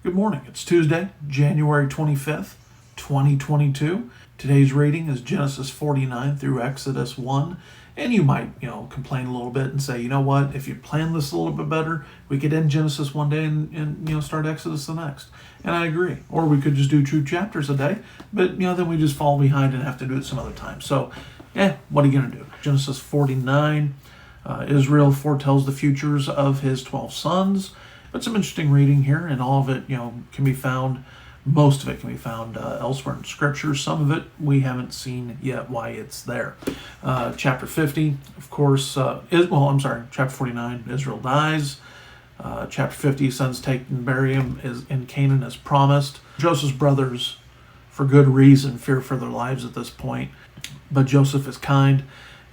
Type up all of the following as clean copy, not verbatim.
Good morning. It's Tuesday, January 25th, 2022. Today's reading is Genesis 49 through Exodus 1. And you might, complain a little bit and say, you know what, if you plan this a little bit better, we could end Genesis one day and start Exodus the next. And I agree. Or we could just do 2 chapters a day, but, then we just fall behind and have to do it some other time. So, what are you going to do? Genesis 49, Israel foretells the futures of his 12 sons. But some interesting reading here, and all of it, can be found, most of it can be found elsewhere in Scripture. Some of it we haven't seen yet why it's there. Chapter 50, of course, chapter 49, Israel dies. Chapter 50, sons take and bury him in Canaan as promised. Joseph's brothers, for good reason, fear for their lives at this point. But Joseph is kind,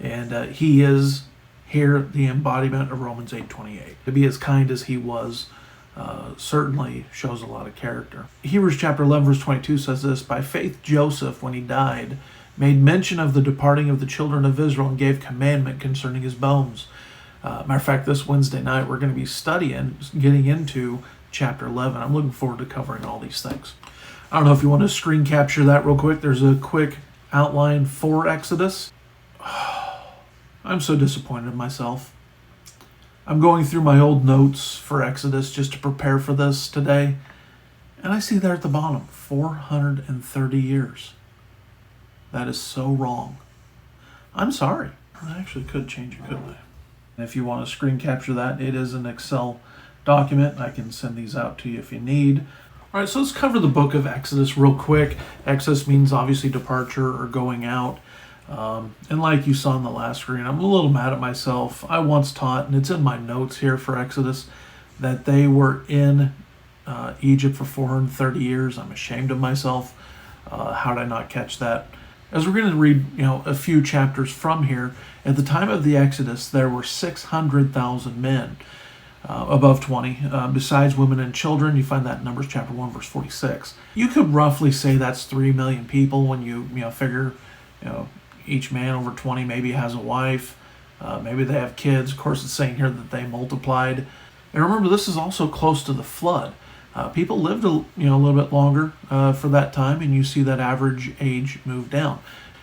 and he is here the embodiment of Romans 8:28. To be as kind as he was certainly shows a lot of character. Hebrews chapter 11 verse 22 says this: by faith Joseph, when he died, made mention of the departing of the children of Israel and gave commandment concerning his bones. Matter of fact, this Wednesday night we're going to be getting into chapter 11. I'm looking forward to covering all these things. I don't know if you want to screen capture that real quick. There's a quick outline for Exodus. I'm so disappointed in myself. I'm going through my old notes for Exodus just to prepare for this today, and I see there at the bottom, 430 years. That is so wrong. I'm sorry. I actually could change it, couldn't I? And if you want to screen capture that, it is an Excel document. I can send these out to you if you need. All right, so let's cover the book of Exodus real quick. Exodus means obviously departure or going out. And like you saw in the last screen, I'm a little mad at myself. I once taught, and it's in my notes here for Exodus, that they were in Egypt for 430 years. I'm ashamed of myself. How did I not catch that? As we're going to read, a few chapters from here, at the time of the Exodus, there were 600,000 men above 20, besides women and children. You find that in Numbers chapter 1, verse 46. You could roughly say that's 3 million people when you figure, each man over 20 maybe has a wife, maybe they have kids. Of course, it's saying here that they multiplied. And remember, this is also close to the flood. People lived a little bit longer for that time, and you see that average age move down.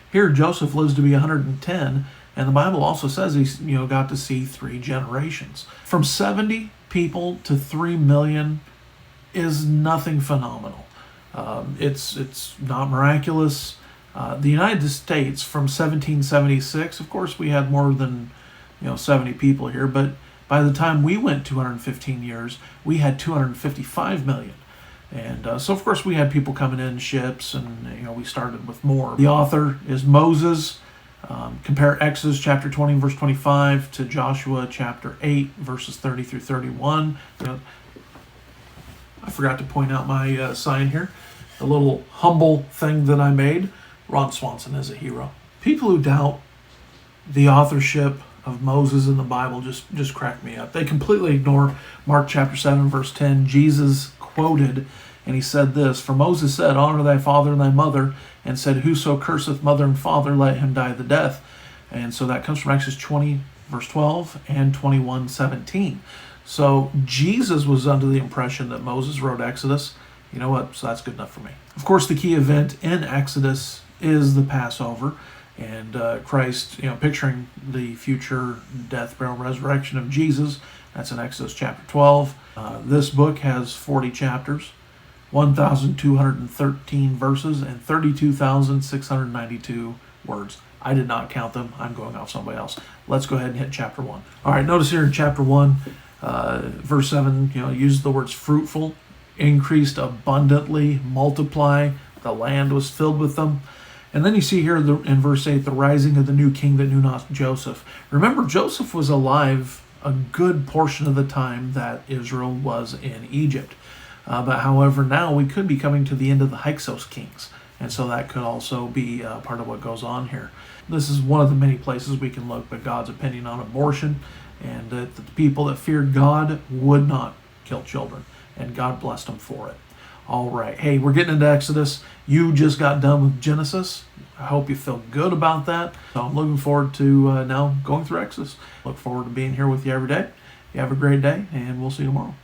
Here, Joseph lives to be 110, and the Bible also says he's got to see 3 generations. From 70 people to 3 million is nothing phenomenal. It's not miraculous. The United States from 1776, of course, we had more than 70 people here, but by the time we went 215 years, we had 255 million. And so, of course, we had people coming in ships, and we started with more. The author is Moses. Compare Exodus chapter 20, verse 25 to Joshua chapter 8, verses 30 through 31. I forgot to point out my sign here, a little humble thing that I made. Ron Swanson is a hero. People who doubt the authorship of Moses in the Bible just crack me up. They completely ignore Mark chapter 7, verse 10. Jesus quoted, and he said this: for Moses said, honor thy father and thy mother, and said, whoso curseth mother and father, let him die the death. And so that comes from Exodus 20, verse 12, and 21, 17. So Jesus was under the impression that Moses wrote Exodus. You know what? So that's good enough for me. Of course, the key event in Exodus is the Passover, and Christ, picturing the future death, burial, resurrection of Jesus. That's in Exodus chapter 12. This book has 40 chapters, 1,213 verses, and 32,692 words. I did not count them. I'm going off somebody else. Let's go ahead and hit chapter 1. All right, notice here in chapter 1, verse 7, uses the words fruitful, increased abundantly, multiply, the land was filled with them. And then you see here in verse 8, the rising of the new king that knew not Joseph. Remember, Joseph was alive a good portion of the time that Israel was in Egypt. But however, now we could be coming to the end of the Hyksos kings. And so that could also be part of what goes on here. This is one of the many places we can look at God's opinion on abortion, and that the people that feared God would not kill children. And God blessed them for it. All right. Hey, we're getting into Exodus. You just got done with Genesis. I hope you feel good about that. So I'm looking forward to now going through Exodus. Look forward to being here with you every day. You have a great day, and we'll see you tomorrow.